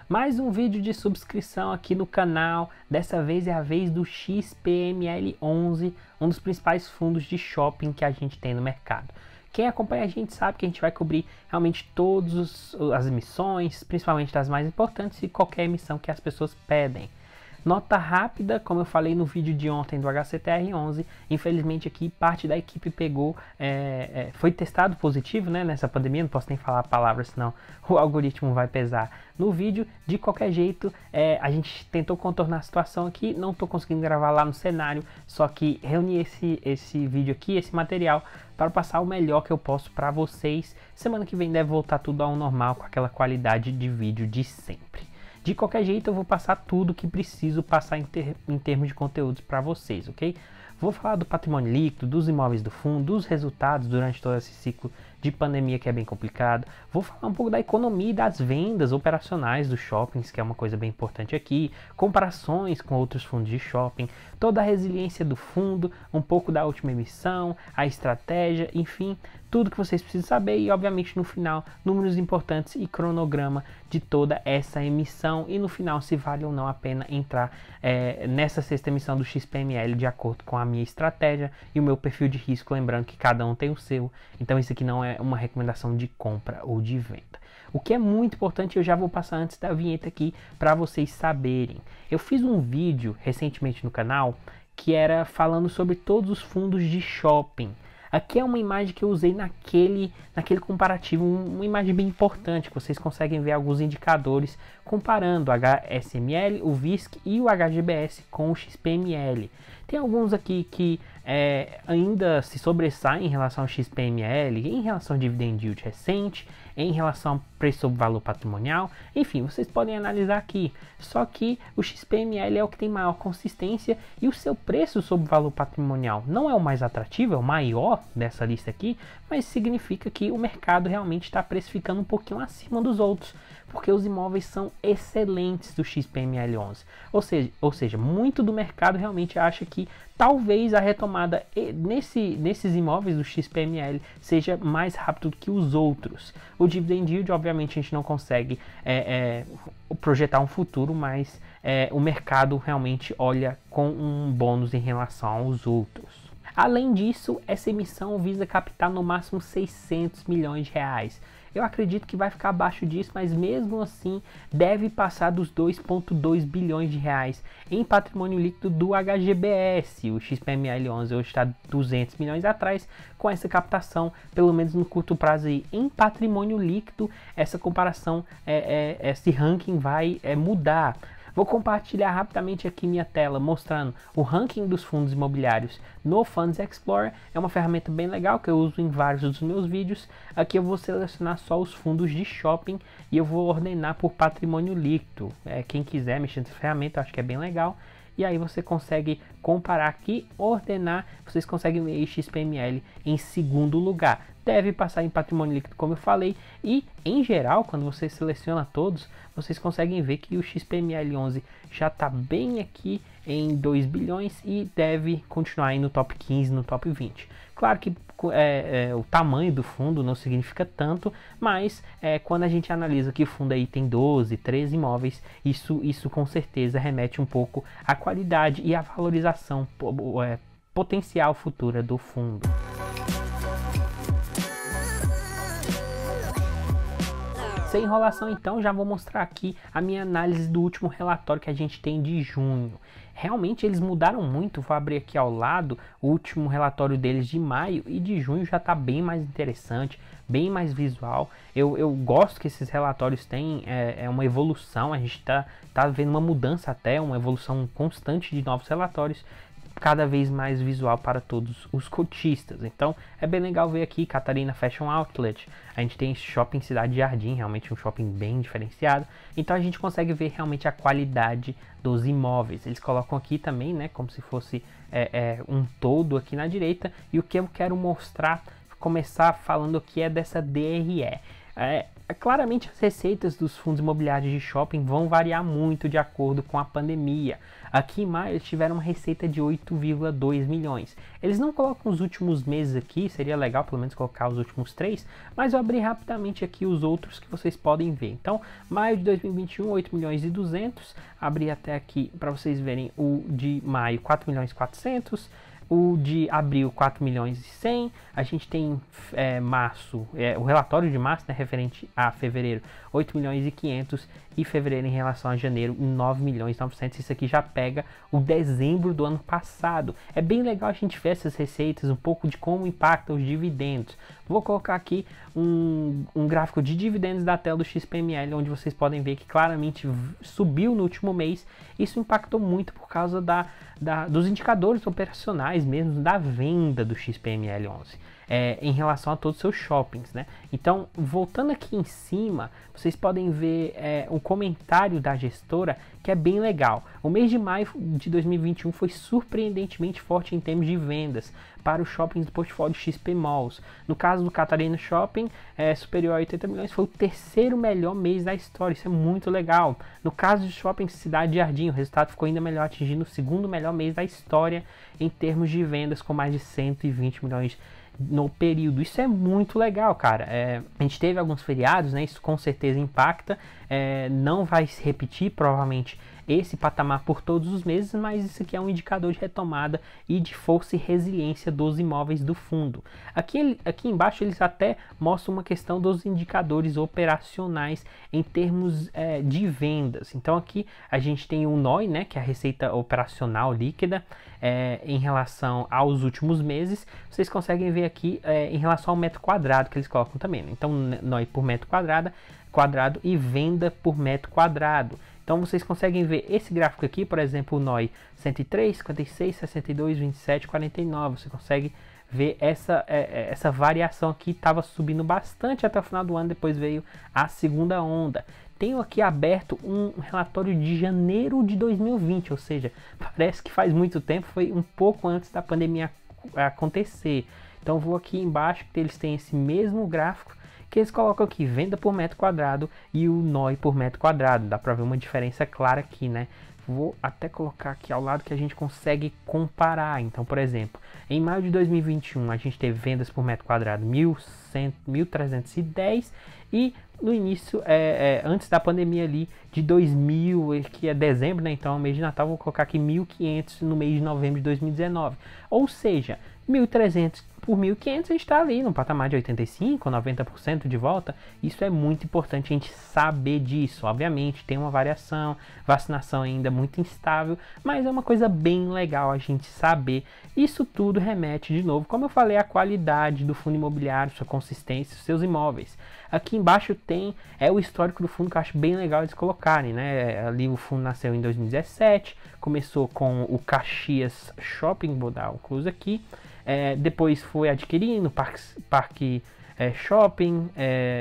Mais um vídeo de subscrição aqui no canal. Dessa vez é a vez do XPML11, um dos principais fundos de shopping que a gente tem no mercado. Quem acompanha a gente sabe que a gente vai cobrir realmente todas as emissões, principalmente das mais importantes e qualquer emissão que as pessoas pedem. Nota rápida, como eu falei no vídeo de ontem do HCTR11, infelizmente aqui parte da equipe pegou, foi testado positivo, né, nessa pandemia, não posso nem falar a palavra, senão o algoritmo vai pesar no vídeo. De qualquer jeito, a gente tentou contornar a situação aqui, não estou conseguindo gravar lá no cenário, só que reuni esse vídeo aqui, esse material, para passar o melhor que eu posso para vocês. Semana que vem deve voltar tudo ao normal, com aquela qualidade de vídeo de sempre. De qualquer jeito, eu vou passar tudo que preciso passar em termos de conteúdos para vocês, ok? Vou falar do patrimônio líquido, dos imóveis do fundo, dos resultados durante todo esse ciclo de pandemia que é bem complicado. Vou falar um pouco da economia e das vendas operacionais dos shoppings, que é uma coisa bem importante aqui. Comparações com outros fundos de shopping, toda a resiliência do fundo, um pouco da última emissão, a estratégia, enfim, tudo que vocês precisam saber e, obviamente, no final, números importantes e cronograma de toda essa emissão e, no final, se vale ou não a pena entrar nessa sexta emissão do XPML de acordo com a minha estratégia e o meu perfil de risco, lembrando que cada um tem o seu, então isso aqui não é uma recomendação de compra ou de venda. O que é muito importante, eu já vou passar antes da vinheta aqui para vocês saberem. Eu fiz um vídeo recentemente no canal que era falando sobre todos os fundos de shopping. Aqui é uma imagem que eu usei naquele comparativo, uma imagem bem importante, que vocês conseguem ver alguns indicadores comparando o HSML, o VISC e o HGBS com o XPML. Tem alguns aqui que ainda se sobressaem em relação ao XPML, em relação ao dividend yield recente, em relação ao preço sobre valor patrimonial, enfim, vocês podem analisar aqui. Só que o XPML é o que tem maior consistência e o seu preço sobre valor patrimonial não é o mais atrativo, é o maior dessa lista aqui, mas significa que o mercado realmente está precificando um pouquinho acima dos outros, porque os imóveis são excelentes do XPML11. Ou seja, muito do mercado realmente acha que talvez a retomada nesses imóveis do XPML seja mais rápido que os outros. O dividend yield, obviamente, a gente não consegue projetar um futuro, mas o mercado realmente olha com um bônus em relação aos outros. Além disso, essa emissão visa captar no máximo 600 milhões de reais. Eu acredito que vai ficar abaixo disso, mas mesmo assim deve passar dos 2,2 bilhões de reais em patrimônio líquido do HGBS. O XPML11 hoje está 200 milhões atrás, com essa captação, pelo menos no curto prazo aí, em patrimônio líquido, essa comparação, esse ranking vai mudar. Vou compartilhar rapidamente aqui minha tela mostrando o ranking dos fundos imobiliários no Funds Explorer. É uma ferramenta bem legal que eu uso em vários dos meus vídeos. Aqui eu vou selecionar só os fundos de shopping e eu vou ordenar por patrimônio líquido. Quem quiser mexer nessa ferramenta, eu acho que é bem legal. E aí você consegue comparar aqui, ordenar, vocês conseguem ver XPML em segundo lugar. Deve passar em patrimônio líquido, como eu falei, e em geral, quando você seleciona todos, vocês conseguem ver que o XPML11 já está bem aqui em 2 bilhões e deve continuar aí no top 15, no top 20. Claro que o tamanho do fundo não significa tanto, mas quando a gente analisa que o fundo aí tem 12, 13 imóveis, isso com certeza remete um pouco à qualidade e à valorização potencial futura do fundo. Sem enrolação, então, já vou mostrar aqui a minha análise do último relatório que a gente tem de junho. Realmente eles mudaram muito, vou abrir aqui ao lado o último relatório deles de maio e de junho já está bem mais interessante, bem mais visual. Eu gosto que esses relatórios têm uma evolução, a gente tá vendo uma mudança até, uma evolução constante de novos relatórios, cada vez mais visual para todos os cotistas. Então é bem legal ver aqui Catarina Fashion Outlet, a gente tem Shopping Cidade Jardim, realmente um shopping bem diferenciado, então a gente consegue ver realmente a qualidade dos imóveis. Eles colocam aqui também, né, como se fosse um todo aqui na direita, e o que eu quero mostrar, começar falando aqui é dessa DRE. claramente as receitas dos fundos imobiliários de shopping vão variar muito de acordo com a pandemia. Aqui em maio eles tiveram uma receita de 8,2 milhões. Eles não colocam os últimos meses aqui, seria legal pelo menos colocar os últimos 3, mas eu abri rapidamente aqui os outros que vocês podem ver. Então, maio de 2021, 8 milhões e 200, abri até aqui para vocês verem o de maio, 4 milhões e 400, o de abril 4 milhões e 100, a gente tem março, o relatório de março, né, referente a fevereiro, 8 milhões e 500 e fevereiro em relação a janeiro 9 milhões e 900, isso aqui já pega o dezembro do ano passado. É bem legal a gente ver essas receitas, um pouco de como impactam os dividendos. Vou colocar aqui um gráfico de dividendos da tela do XPML, onde vocês podem ver que claramente subiu no último mês. Isso impactou muito por causa dos indicadores operacionais mesmo, da venda do XPML11. Em relação a todos os seus shoppings, né? Então, voltando aqui em cima, vocês podem ver um comentário da gestora que é bem legal. O mês de maio de 2021 foi surpreendentemente forte em termos de vendas para os shoppings do portfólio XP Malls. No caso do Catarina Shopping, superior a 80 milhões, foi o terceiro melhor mês da história. Isso é muito legal. No caso de Shopping Cidade Jardim, o resultado ficou ainda melhor, atingindo o segundo melhor mês da história em termos de vendas, com mais de 120 milhões no período. Isso é muito legal, cara. A gente teve alguns feriados, né? Isso com certeza impacta. Não vai se repetir, provavelmente, esse patamar por todos os meses, mas isso aqui é um indicador de retomada e de força e resiliência dos imóveis do fundo. Aqui embaixo eles até mostram uma questão dos indicadores operacionais em termos de vendas. Então aqui a gente tem o NOI, né, que é a receita operacional líquida, em relação aos últimos meses. Vocês conseguem ver aqui em relação ao metro quadrado que eles colocam também, né? Então NOI por metro quadrado e venda por metro quadrado. Então vocês conseguem ver esse gráfico aqui, por exemplo, o NOI 103, 56, 62, 27, 49. Você consegue ver essa variação aqui, estava subindo bastante até o final do ano, depois veio a segunda onda. Tenho aqui aberto um relatório de janeiro de 2020, ou seja, parece que faz muito tempo, foi um pouco antes da pandemia acontecer. Então vou aqui embaixo, que eles têm esse mesmo gráfico, que eles colocam aqui venda por metro quadrado e o NOI por metro quadrado. Dá para ver uma diferença clara aqui, né? Vou até colocar aqui ao lado que a gente consegue comparar. Então, por exemplo, em maio de 2021 a gente teve vendas por metro quadrado 1.310 e no início, antes da pandemia ali, de 2000, que é dezembro, né? Então, mês de Natal, vou colocar aqui 1.500 no mês de novembro de 2019. Ou seja, 1.300 por 1.500, a gente está ali no patamar de 85%, 90% de volta. Isso é muito importante a gente saber disso. Obviamente, tem uma variação, vacinação ainda muito instável, mas é uma coisa bem legal a gente saber. Isso tudo remete, de novo, como eu falei, à qualidade do fundo imobiliário, sua consistência, seus imóveis. Aqui embaixo tem o histórico do fundo, que eu acho bem legal eles colocarem, né? Ali o fundo nasceu em 2017, começou com o Caxias Shopping, vou dar o close aqui. Depois foi adquirindo Parque Shopping,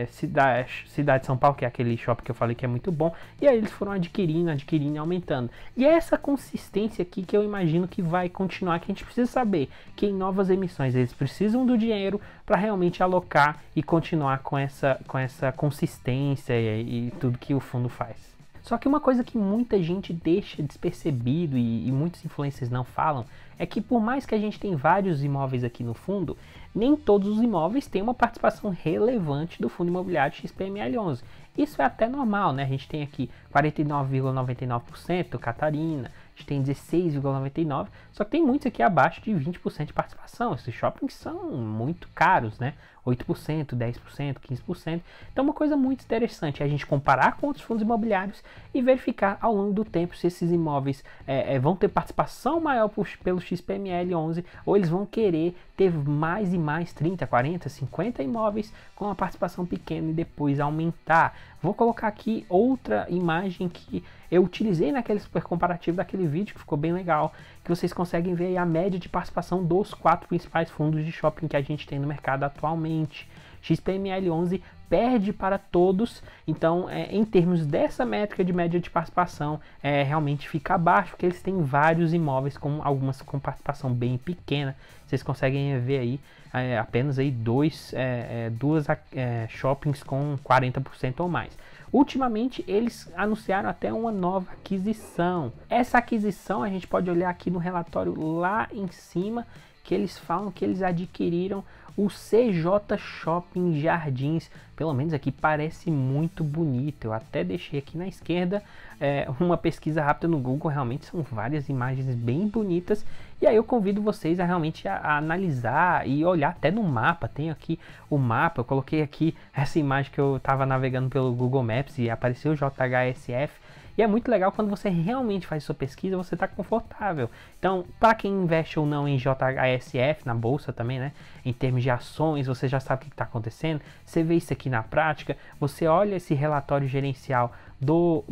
Cidade de São Paulo, que é aquele shopping que eu falei que é muito bom, e aí eles foram adquirindo e aumentando. E é essa consistência aqui que eu imagino que vai continuar, que a gente precisa saber que em novas emissões eles precisam do dinheiro para realmente alocar e continuar com essa consistência e tudo que o fundo faz. Só que uma coisa que muita gente deixa despercebido e muitos influencers não falam é que por mais que a gente tenha vários imóveis aqui no fundo, nem todos os imóveis têm uma participação relevante do fundo imobiliário XPML11. Isso é até normal, né? A gente tem aqui 49,99% Catarina, a gente tem 16,99%, só que tem muitos aqui abaixo de 20% de participação. Esses shoppings são muito caros, né? 8%, 10%, 15%. Então uma coisa muito interessante é a gente comparar com outros fundos imobiliários e verificar ao longo do tempo se esses imóveis vão ter participação maior pelo XPML11 ou eles vão querer ter mais e mais 30, 40, 50 imóveis com uma participação pequena e depois aumentar. Vou colocar aqui outra imagem que eu utilizei naquele super comparativo daquele vídeo, que ficou bem legal, que vocês conseguem ver aí a média de participação dos 4 principais fundos de shopping que a gente tem no mercado atualmente, XPML11 perde para todos, então em termos dessa métrica de média de participação, realmente fica abaixo, porque eles têm vários imóveis, com algumas com participação bem pequena. Vocês conseguem ver aí apenas aí duas shoppings com 40% ou mais. Ultimamente eles anunciaram até uma nova aquisição. Essa aquisição a gente pode olhar aqui no relatório lá em cima, que eles falam que eles adquiriram o CJ Shopping Jardins. Pelo menos aqui parece muito bonito. Eu até deixei aqui na esquerda uma pesquisa rápida no Google. Realmente são várias imagens bem bonitas. E aí eu convido vocês a realmente a analisar e olhar até no mapa. Tenho aqui o mapa. Eu coloquei aqui essa imagem que eu estava navegando pelo Google Maps e apareceu o JHSF. E é muito legal quando você realmente faz sua pesquisa, você está confortável. Então, para quem investe ou não em JHSF, na bolsa também, né? Em termos de ações, você já sabe o que está acontecendo. Você vê isso aqui na prática, você olha esse relatório gerencial do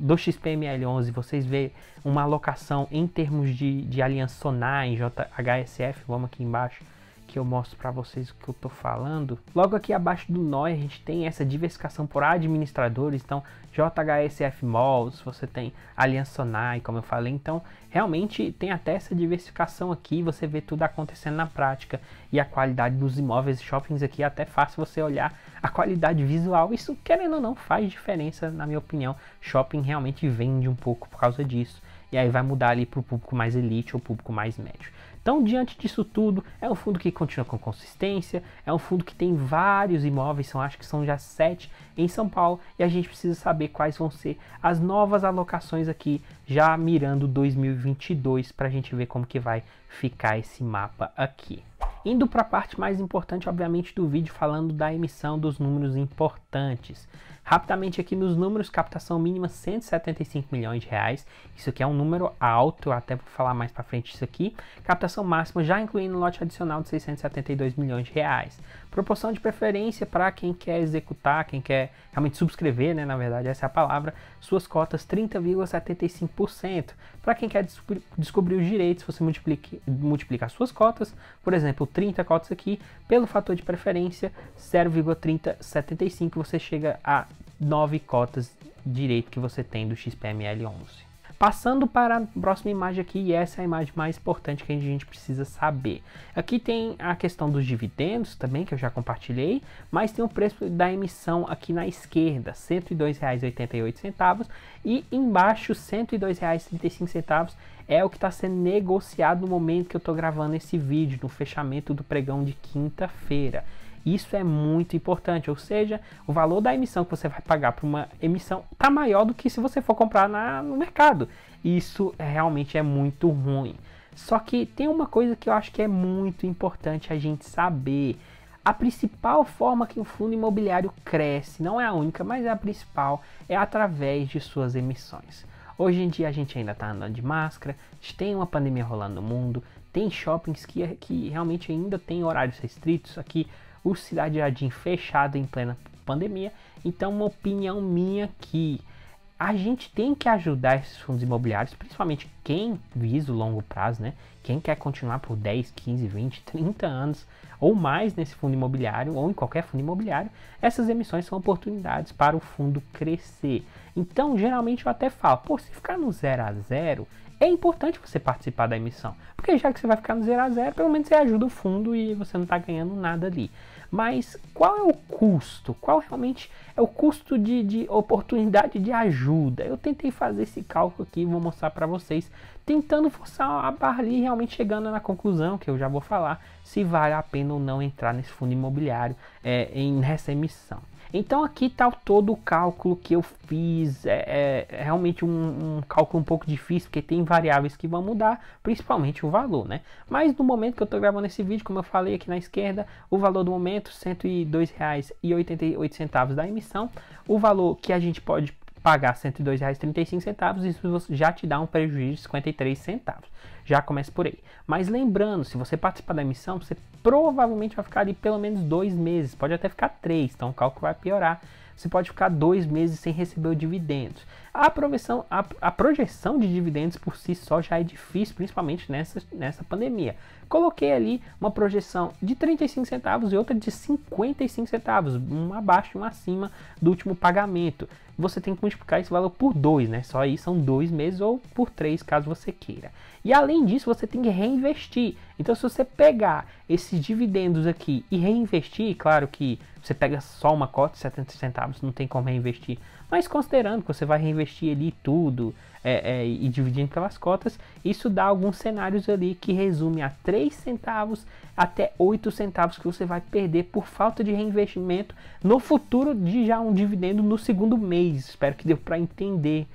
XPML11, vocês vê uma alocação em termos de aliança Sonar em JHSF, vamos aqui embaixo, que eu mostro para vocês o que eu estou falando. Logo aqui abaixo do NOI a gente tem essa diversificação por administradores, então JHSF Malls, você tem Aliança Sonar, como eu falei, então realmente tem até essa diversificação aqui, você vê tudo acontecendo na prática e a qualidade dos imóveis e shoppings aqui é até fácil você olhar a qualidade visual, isso querendo ou não faz diferença na minha opinião, shopping realmente vende um pouco por causa disso. E aí vai mudar ali para o público mais elite ou público mais médio. Então, diante disso tudo, é um fundo que continua com consistência, é um fundo que tem vários imóveis, acho que são já 7 em São Paulo, e a gente precisa saber quais vão ser as novas alocações aqui, já mirando 2022, para a gente ver como que vai ficar esse mapa aqui. Indo para a parte mais importante, obviamente, do vídeo, falando da emissão dos números importantes. Rapidamente aqui nos números, captação mínima 175 milhões de reais. Isso aqui é um número alto, até vou falar mais para frente isso aqui. Captação máxima já incluindo lote adicional de 672 milhões de reais. Proporção de preferência para quem quer executar, quem quer realmente subscrever, né, na verdade essa é a palavra, suas cotas 30,75%. Para quem quer descobrir os direitos, você multiplica as suas cotas, por exemplo, 30 cotas aqui, pelo fator de preferência 0,3075, você chega a 9 cotas de direito que você tem do XPML11. Passando para a próxima imagem aqui, e essa é a imagem mais importante que a gente precisa saber. Aqui tem a questão dos dividendos também, que eu já compartilhei, mas tem o preço da emissão aqui na esquerda, R$ 102,88, e embaixo R$ 102,35 é o que está sendo negociado no momento que eu estou gravando esse vídeo, no fechamento do pregão de quinta-feira. Isso é muito importante, ou seja, o valor da emissão que você vai pagar para uma emissão está maior do que se você for comprar no mercado. Isso realmente é muito ruim. Só que tem uma coisa que eu acho que é muito importante a gente saber. A principal forma que o fundo imobiliário cresce, não é a única, mas é a principal, é através de suas emissões. Hoje em dia a gente ainda está andando de máscara, a gente tem uma pandemia rolando no mundo, tem shoppings que realmente ainda tem horários restritos aqui. O Cidade Jardim fechado em plena pandemia. Então, uma opinião minha que a gente tem que ajudar esses fundos imobiliários, principalmente quem visa o longo prazo, né? Quem quer continuar por 10, 15, 20, 30 anos ou mais nesse fundo imobiliário ou em qualquer fundo imobiliário, essas emissões são oportunidades para o fundo crescer. Então, geralmente eu até falo, pô, se ficar no 0 a 0, é importante você participar da emissão, porque já que você vai ficar no 0 a 0, pelo menos você ajuda o fundo e você não está ganhando nada ali. Mas qual é o custo? Qual realmente é o custo de oportunidade de ajuda? Eu tentei fazer esse cálculo aqui e vou mostrar para vocês, tentando forçar a barra ali, realmente chegando na conclusão, que eu já vou falar, se vale a pena ou não entrar nesse fundo imobiliário nessa emissão. Então aqui está todo o cálculo que eu fiz, realmente um cálculo um pouco difícil, porque tem variáveis que vão mudar, principalmente o valor, né? Mas no momento que eu estou gravando esse vídeo, como eu falei aqui na esquerda, o valor do momento, R$ 102,88 da emissão, o valor que a gente pode pagar R$ 102,35, isso já te dá um prejuízo de 53 centavos. Já começa por aí. Mas lembrando, se você participar da emissão, você provavelmente vai ficar ali pelo menos 2 meses, pode até ficar 3, então o cálculo vai piorar. você pode ficar 2 meses sem receber o dividendos. A projeção de dividendos por si só já é difícil, principalmente nessa pandemia. Coloquei ali uma projeção de 35 centavos e outra de 55 centavos, uma abaixo e uma acima do último pagamento. Você tem que multiplicar esse valor por 2, né? Só aí são 2 meses ou por 3, caso você queira. E além disso, você tem que reinvestir. Então, se você pegar esses dividendos aqui e reinvestir, claro que você pega só uma cota de 70 centavos, não tem como reinvestir. Mas considerando que você vai reinvestir ali tudo e dividindo pelas cotas, isso dá alguns cenários ali que resume a 3 centavos até 8 centavos que você vai perder por falta de reinvestimento no futuro de já um dividendo no segundo mês. Espero que deu para entender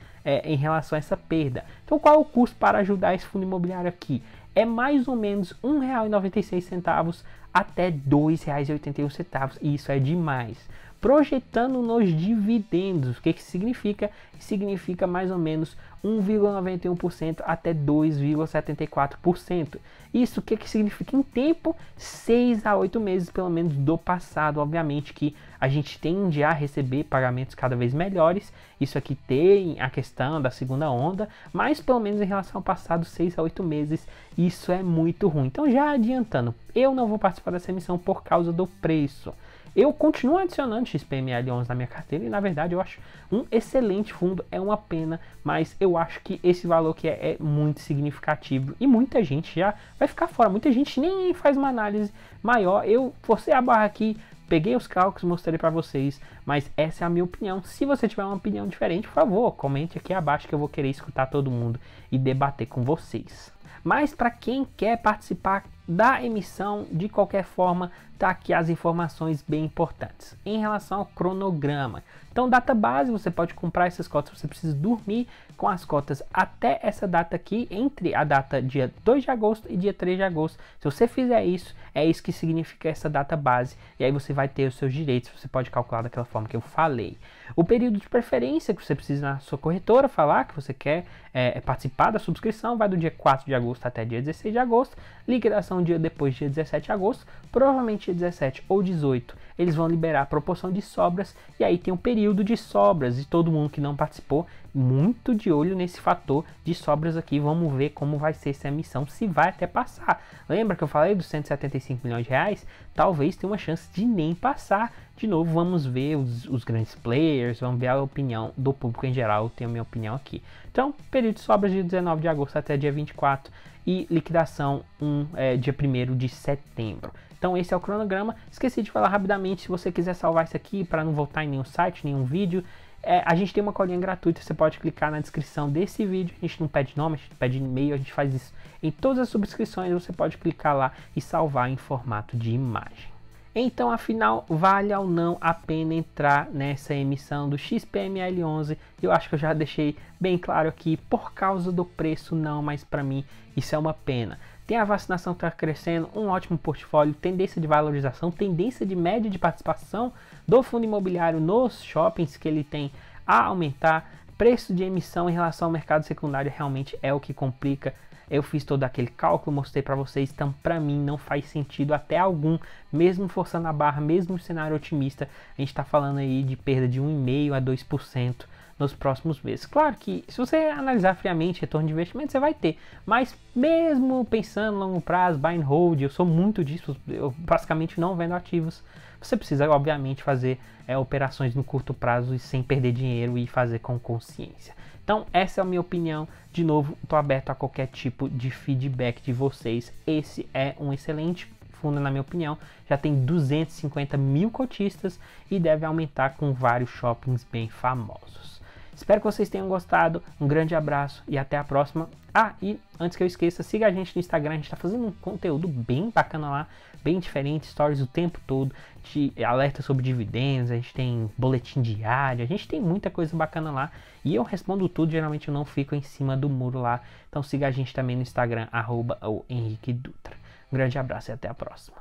em relação a essa perda. Então, qual é o custo para ajudar esse fundo imobiliário aqui? É mais ou menos R$ 1,96 até R$ 2,81, e isso é demais. Projetando nos dividendos, o que significa? Significa mais ou menos 1,91% até 2,74%. Isso o que significa em tempo? 6 a 8 meses, pelo menos, do passado. Obviamente que a gente tende a receber pagamentos cada vez melhores. Isso aqui tem a questão da segunda onda, mas pelo menos em relação ao passado, 6 a 8 meses, isso é muito ruim. Então, já adiantando, eu não vou participar dessa emissão por causa do preço. Eu continuo adicionando XPML11 na minha carteira e, na verdade, eu acho um excelente fundo. É uma pena, mas eu acho que esse valor aqui é muito significativo e muita gente já vai ficar fora. Muita gente nem faz uma análise maior. Eu forcei a barra aqui, peguei os cálculos, mostrei para vocês, mas essa é a minha opinião. Se você tiver uma opinião diferente, por favor, comente aqui abaixo que eu vou querer escutar todo mundo e debater com vocês. Mas para quem quer participar da emissão, de qualquer forma, tá aqui as informações bem importantes em relação ao cronograma. Então, data base, você pode comprar essas cotas, você precisa dormir com as cotas até essa data aqui, entre a data dia 2 de agosto e dia 3 de agosto. Se você fizer isso, é isso que significa essa data base, e aí você vai ter os seus direitos, você pode calcular daquela forma que eu falei. O período de preferência que você precisa na sua corretora falar que você quer participar da subscrição vai do dia 4 de agosto até dia 16 de agosto, liquidação um dia depois, dia 17 de agosto, provavelmente dia 17 ou 18, eles vão liberar a proporção de sobras, e aí tem um período de sobras, e todo mundo que não participou, muito de olho nesse fator de sobras aqui, vamos ver como vai ser essa emissão, se vai até passar. Lembra que eu falei dos 175 milhões de reais? Talvez tenha uma chance de nem passar. De novo, vamos ver os grandes players, vamos ver a opinião do público em geral, eu tenho a minha opinião aqui. Então, período de sobras de 19 de agosto até dia 24 e liquidação dia 1º de setembro. Então esse é o cronograma. Esqueci de falar rapidamente, se você quiser salvar isso aqui para não voltar em nenhum site, nenhum vídeo, a gente tem uma colinha gratuita, você pode clicar na descrição desse vídeo, a gente não pede nome, a gente pede e-mail, a gente faz isso em todas as subscrições, você pode clicar lá e salvar em formato de imagem. Então, afinal, vale ou não a pena entrar nessa emissão do XPML11? Eu acho que eu já deixei bem claro aqui, por causa do preço não, mas para mim isso é uma pena. Tem a vacinação que está crescendo, um ótimo portfólio, tendência de valorização, tendência de média de participação do fundo imobiliário nos shoppings que ele tem a aumentar, preço de emissão em relação ao mercado secundário realmente é o que complica. Eu fiz todo aquele cálculo, mostrei para vocês, então para mim não faz sentido até algum, mesmo forçando a barra, mesmo no cenário otimista, a gente está falando aí de perda de 1,5% a 2% nos próximos meses. Claro que se você analisar friamente retorno de investimento, você vai ter, mas mesmo pensando no longo prazo, buy and hold, eu sou muito disso, eu basicamente não vendo ativos, você precisa obviamente fazer operações no curto prazo e sem perder dinheiro e fazer com consciência. Então essa é a minha opinião, de novo, estou aberto a qualquer tipo de feedback de vocês. Esse é um excelente fundo na minha opinião, já tem 250 mil cotistas e deve aumentar com vários shoppings bem famosos. Espero que vocês tenham gostado, um grande abraço e até a próxima. Ah, e antes que eu esqueça, siga a gente no Instagram, a gente está fazendo um conteúdo bem bacana lá, bem diferente, stories o tempo todo, de alerta sobre dividendos, a gente tem boletim diário, a gente tem muita coisa bacana lá, e eu respondo tudo, geralmente eu não fico em cima do muro lá, então siga a gente também no Instagram, @henriquedutra. Um grande abraço e até a próxima.